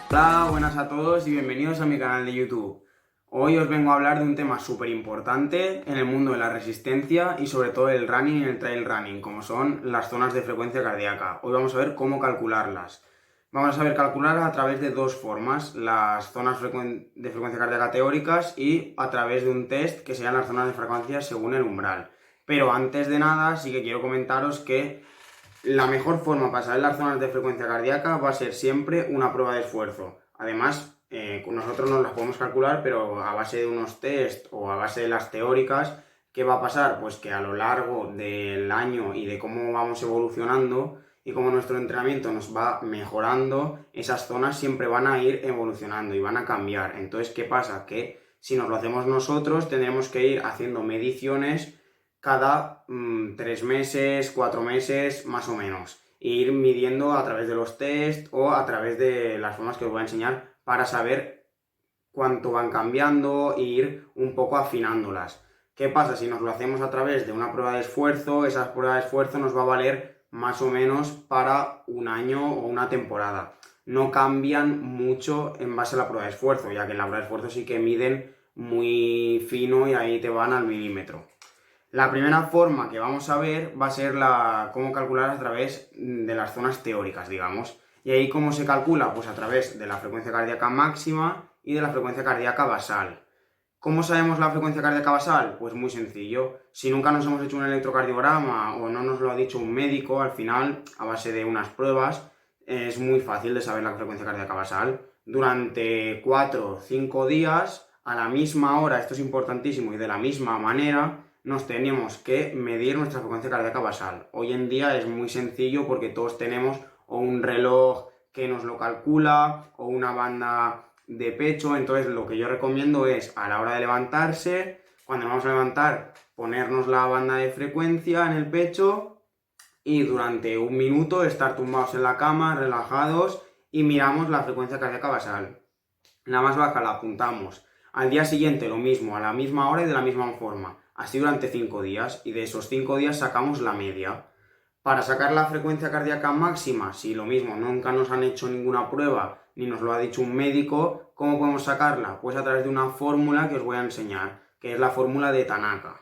Hola, buenas a todos y bienvenidos a mi canal de YouTube. Hoy os vengo a hablar de un tema súper importante en el mundo de la resistencia y sobre todo el running y el trail running, como son las zonas de frecuencia cardíaca. Hoy vamos a ver cómo calcularlas. Vamos a saber calcularlas a través de dos formas, las zonas de frecuencia cardíaca teóricas y a través de un test que sean las zonas de frecuencia según el umbral. Pero antes de nada sí que quiero comentaros que la mejor forma para saber las zonas de frecuencia cardíaca va a ser siempre una prueba de esfuerzo. Además, nosotros nos las podemos calcular, pero a base de unos test o a base de las teóricas, ¿qué va a pasar? Pues que a lo largo del año y de cómo vamos evolucionando y cómo nuestro entrenamiento nos va mejorando, esas zonas siempre van a ir evolucionando y van a cambiar. Entonces, ¿qué pasa? Que si nos lo hacemos nosotros, tendremos que ir haciendo mediciones cada 3 meses, 4 meses, más o menos. E ir midiendo a través de los test o a través de las formas que os voy a enseñar para saber cuánto van cambiando e ir un poco afinándolas. ¿Qué pasa? Si nos lo hacemos a través de una prueba de esfuerzo, esa prueba de esfuerzo nos va a valer más o menos para un año o una temporada. No cambian mucho en base a la prueba de esfuerzo, ya que en la prueba de esfuerzo sí que miden muy fino y ahí te van al milímetro. La primera forma que vamos a ver va a ser cómo calcular a través de las zonas teóricas, digamos. Y ahí cómo se calcula, pues a través de la frecuencia cardíaca máxima y de la frecuencia cardíaca basal. ¿Cómo sabemos la frecuencia cardíaca basal? Pues muy sencillo. Si nunca nos hemos hecho un electrocardiograma o no nos lo ha dicho un médico, al final, a base de unas pruebas, es muy fácil de saber la frecuencia cardíaca basal. Durante 4 o 5 días, a la misma hora, esto es importantísimo, y de la misma manera, nos tenemos que medir nuestra frecuencia cardíaca basal. Hoy en día es muy sencillo porque todos tenemos o un reloj que nos lo calcula o una banda de pecho. Entonces lo que yo recomiendo es a la hora de levantarse, cuando nos vamos a levantar, ponernos la banda de frecuencia en el pecho y durante un minuto estar tumbados en la cama, relajados, y miramos la frecuencia cardíaca basal. La más baja la apuntamos. Al día siguiente lo mismo, a la misma hora y de la misma forma. Así durante 5 días, y de esos 5 días sacamos la media. Para sacar la frecuencia cardíaca máxima, si lo mismo, nunca nos han hecho ninguna prueba, ni nos lo ha dicho un médico, ¿cómo podemos sacarla? Pues a través de una fórmula que os voy a enseñar, que es la fórmula de Tanaka.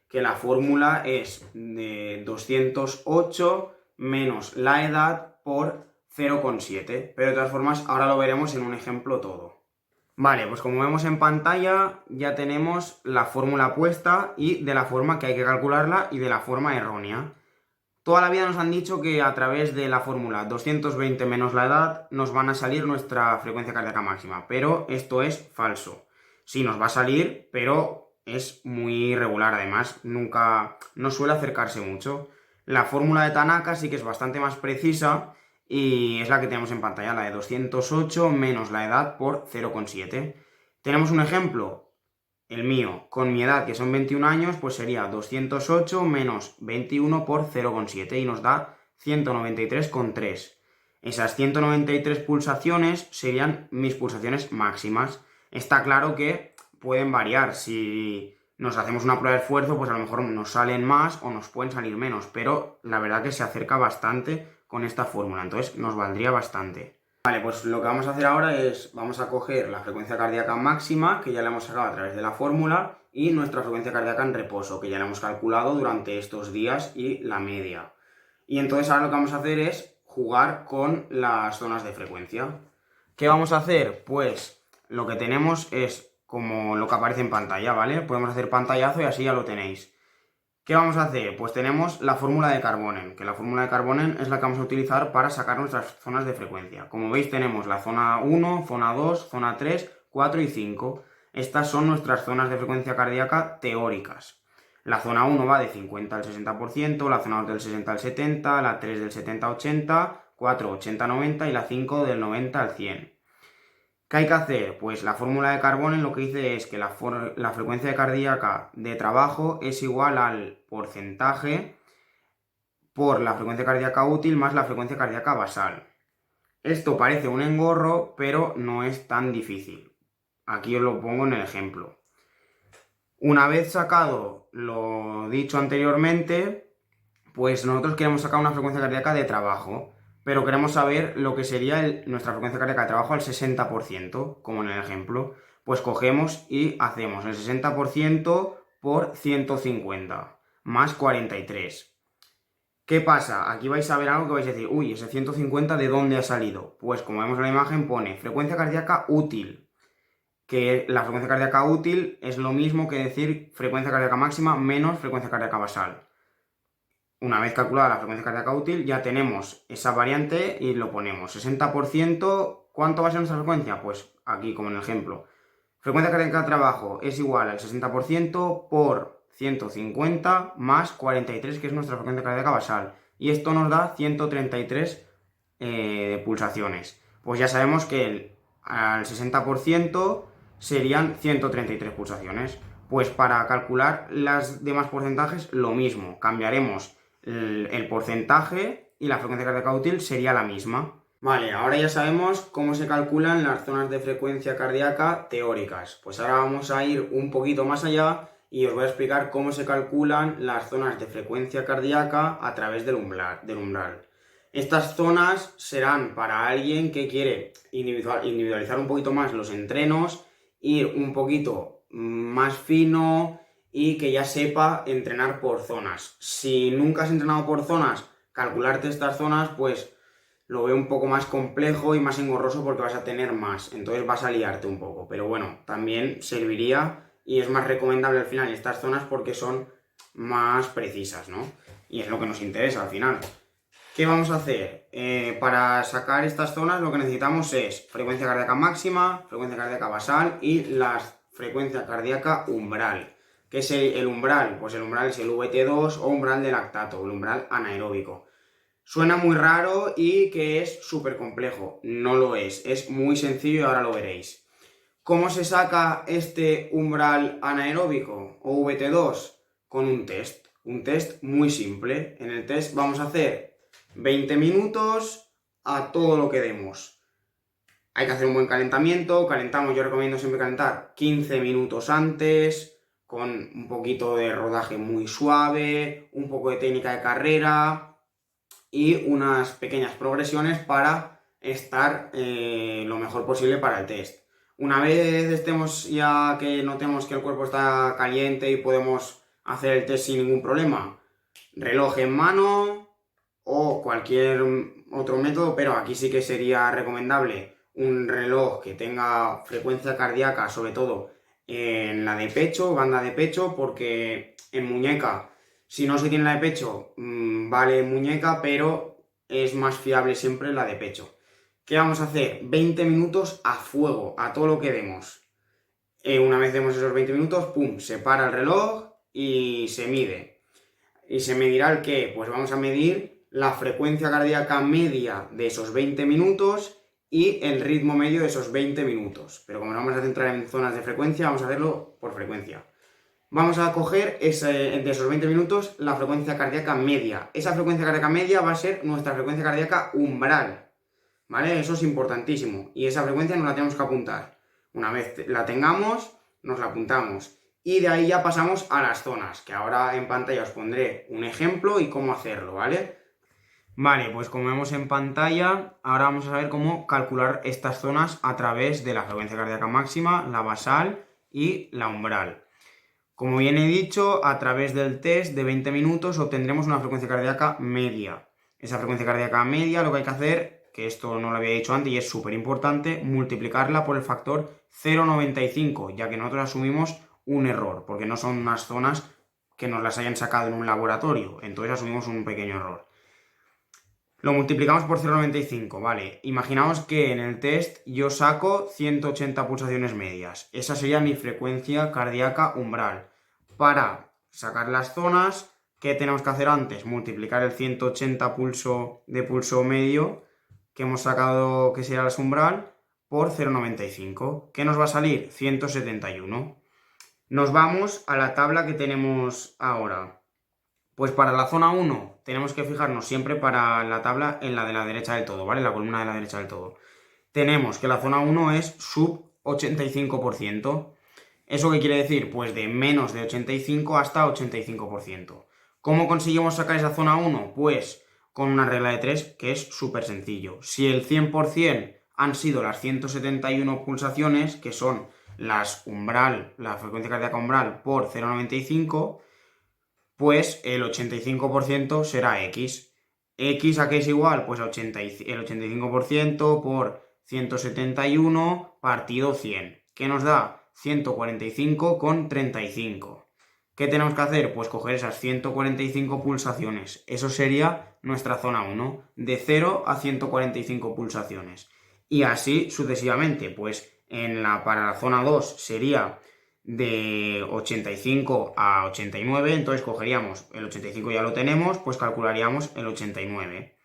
Que la fórmula es de 208 menos la edad por 0,7. Pero de todas formas, ahora lo veremos en un ejemplo todo. Vale, pues como vemos en pantalla ya tenemos la fórmula puesta y de la forma que hay que calcularla y de la forma errónea. Toda la vida nos han dicho que a través de la fórmula 220 menos la edad nos van a salir nuestra frecuencia cardíaca máxima, pero esto es falso. Sí, nos va a salir, pero es muy irregular, además no suele acercarse mucho. La fórmula de Tanaka sí que es bastante más precisa y es la que tenemos en pantalla, la de 208 menos la edad por 0,7. Tenemos un ejemplo, el mío, con mi edad que son 21 años, pues sería 208 menos 21 por 0,7 y nos da 193,3. Esas 193 pulsaciones serían mis pulsaciones máximas. Está claro que pueden variar. Si nos hacemos una prueba de esfuerzo, pues a lo mejor nos salen más o nos pueden salir menos, pero la verdad que se acerca bastante con esta fórmula, entonces nos valdría bastante. Vale, pues lo que vamos a hacer ahora es, vamos a coger la frecuencia cardíaca máxima, que ya la hemos sacado a través de la fórmula, y nuestra frecuencia cardíaca en reposo, que ya la hemos calculado durante estos días, y la media. Y entonces ahora lo que vamos a hacer es jugar con las zonas de frecuencia. ¿Qué vamos a hacer? Pues lo que tenemos es como lo que aparece en pantalla, ¿vale? Podemos hacer pantallazo y así ya lo tenéis. ¿Qué vamos a hacer? Pues tenemos la fórmula de Karbonen, que la fórmula de Karbonen es la que vamos a utilizar para sacar nuestras zonas de frecuencia. Como veis tenemos la zona 1, zona 2, zona 3, 4 y 5. Estas son nuestras zonas de frecuencia cardíaca teóricas. La zona 1 va de 50 al 60%, la zona 2 del 60 al 70, la 3 del 70 al 80, 4 80 90 y la 5 del 90 al 100. ¿Qué hay que hacer? Pues la fórmula de Karbonen lo que dice es que la frecuencia cardíaca de trabajo es igual al porcentaje por la frecuencia cardíaca útil más la frecuencia cardíaca basal. Esto parece un engorro, pero no es tan difícil. Aquí os lo pongo en el ejemplo. Una vez sacado lo dicho anteriormente, Pues nosotros queremos sacar una frecuencia cardíaca de trabajo, pero queremos saber lo que sería nuestra frecuencia cardíaca de trabajo al 60%, como en el ejemplo. Pues cogemos y hacemos el 60% por 150, más 43. ¿Qué pasa? Aquí vais a ver algo que vais a decir, uy, ese 150 ¿de dónde ha salido? Pues como vemos en la imagen pone frecuencia cardíaca útil, que la frecuencia cardíaca útil es lo mismo que decir frecuencia cardíaca máxima menos frecuencia cardíaca basal. Una vez calculada la frecuencia cardíaca útil, ya tenemos esa variante y lo ponemos. 60%, ¿cuánto va a ser nuestra frecuencia? Pues aquí, como en el ejemplo. Frecuencia cardíaca de trabajo es igual al 60% por 150 más 43, que es nuestra frecuencia cardíaca basal. Y esto nos da 133 pulsaciones. Pues ya sabemos que al 60% serían 133 pulsaciones. Pues para calcular las demás porcentajes, lo mismo. Cambiaremos el porcentaje y la frecuencia cardíaca útil sería la misma. Vale, ahora ya sabemos cómo se calculan las zonas de frecuencia cardíaca teóricas. Pues ahora vamos a ir un poquito más allá y os voy a explicar cómo se calculan las zonas de frecuencia cardíaca a través del umbral. Estas zonas serán para alguien que quiere individualizar un poquito más los entrenos, ir un poquito más fino y que ya sepa entrenar por zonas. Si nunca has entrenado por zonas, calcularte estas zonas, pues lo veo un poco más complejo y más engorroso porque vas a tener más, entonces vas a liarte un poco. Pero bueno, también serviría y es más recomendable al final estas zonas porque son más precisas, ¿no? Y es lo que nos interesa al final. ¿Qué vamos a hacer? Para sacar estas zonas lo que necesitamos es frecuencia cardíaca máxima, frecuencia cardíaca basal y la frecuencia cardíaca umbral. ¿Qué es el umbral? Pues el umbral es el VT2 o umbral de lactato, el umbral anaeróbico. Suena muy raro y que es súper complejo. No lo es muy sencillo y ahora lo veréis. ¿Cómo se saca este umbral anaeróbico o VT2? Con un test muy simple. En el test vamos a hacer 20 minutos a todo lo que demos. Hay que hacer un buen calentamiento, yo recomiendo siempre calentar 15 minutos antes, con un poquito de rodaje muy suave, un poco de técnica de carrera y unas pequeñas progresiones para estar lo mejor posible para el test. Una vez estemos ya que notemos que el cuerpo está caliente y podemos hacer el test sin ningún problema, reloj en mano o cualquier otro método, pero aquí sí que sería recomendable un reloj que tenga frecuencia cardíaca, sobre todo en la de pecho, banda de pecho, porque en muñeca, si no se tiene la de pecho, vale muñeca, pero es más fiable siempre la de pecho. ¿Qué vamos a hacer? 20 minutos a fuego, a todo lo que demos. Una vez demos esos 20 minutos, ¡pum!, se para el reloj y se mide. ¿Y se medirá el qué? Pues vamos a medir la frecuencia cardíaca media de esos 20 minutos y el ritmo medio de esos 20 minutos. Pero como nos vamos a centrar en zonas de frecuencia, vamos a hacerlo por frecuencia. Vamos a coger de esos 20 minutos la frecuencia cardíaca media. Esa frecuencia cardíaca media va a ser nuestra frecuencia cardíaca umbral, ¿vale? Eso es importantísimo. Y esa frecuencia nos la tenemos que apuntar. Una vez la tengamos, nos la apuntamos. Y de ahí ya pasamos a las zonas, que ahora en pantalla os pondré un ejemplo y cómo hacerlo, ¿vale? Vale, pues como vemos en pantalla, ahora vamos a ver cómo calcular estas zonas a través de la frecuencia cardíaca máxima, la basal y la umbral. Como bien he dicho, a través del test de 20 minutos obtendremos una frecuencia cardíaca media. Esa frecuencia cardíaca media lo que hay que hacer, que esto no lo había dicho antes y es súper importante, multiplicarla por el factor 0,95, ya que nosotros asumimos un error, porque no son unas zonas que nos las hayan sacado en un laboratorio, entonces asumimos un pequeño error. Lo multiplicamos por 0,95, vale. Imaginaos que en el test yo saco 180 pulsaciones medias. Esa sería mi frecuencia cardíaca umbral. Para sacar las zonas, ¿qué tenemos que hacer antes? Multiplicar el 180 de pulso medio que hemos sacado, que sería el umbral, por 0,95. ¿Qué nos va a salir? 171. Nos vamos a la tabla que tenemos ahora. Pues para la zona 1 tenemos que fijarnos siempre para la tabla en la de la derecha del todo, ¿vale? La columna de la derecha del todo. Tenemos que la zona 1 es sub 85%. ¿Eso qué quiere decir? Pues de menos de 85 hasta 85%. ¿Cómo conseguimos sacar esa zona 1? Pues con una regla de 3 que es súper sencillo. Si el 100% han sido las 171 pulsaciones, que son la frecuencia cardíaca umbral por 0,95, pues el 85% será X. ¿X a qué es igual? Pues el 85% por 171 partido 100, que nos da 145,35. ¿Qué tenemos que hacer? Pues coger esas 145 pulsaciones. Eso sería nuestra zona 1, de 0 a 145 pulsaciones. Y así sucesivamente, pues para la zona 2 sería de 85 a 89, entonces cogeríamos el 85, ya lo tenemos, pues calcularíamos el 89.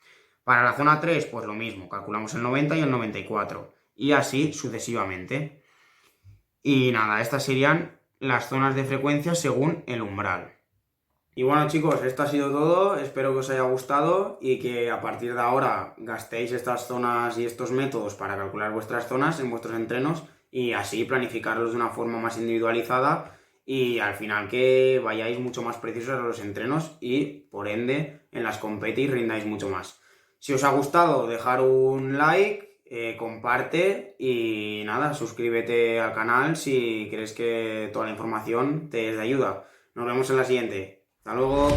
Para la zona 3, pues lo mismo, calculamos el 90 y el 94, y así sucesivamente. Y nada, estas serían las zonas de frecuencia según el umbral. Y bueno chicos, esto ha sido todo, espero que os haya gustado y que a partir de ahora gastéis estas zonas y estos métodos para calcular vuestras zonas en vuestros entrenos y así planificarlos de una forma más individualizada y al final que vayáis mucho más precisos a los entrenos y por ende en las competis rindáis mucho más. Si os ha gustado, dejar un like, comparte y nada, suscríbete al canal si crees que toda la información te es de ayuda. Nos vemos en la siguiente. Hasta luego.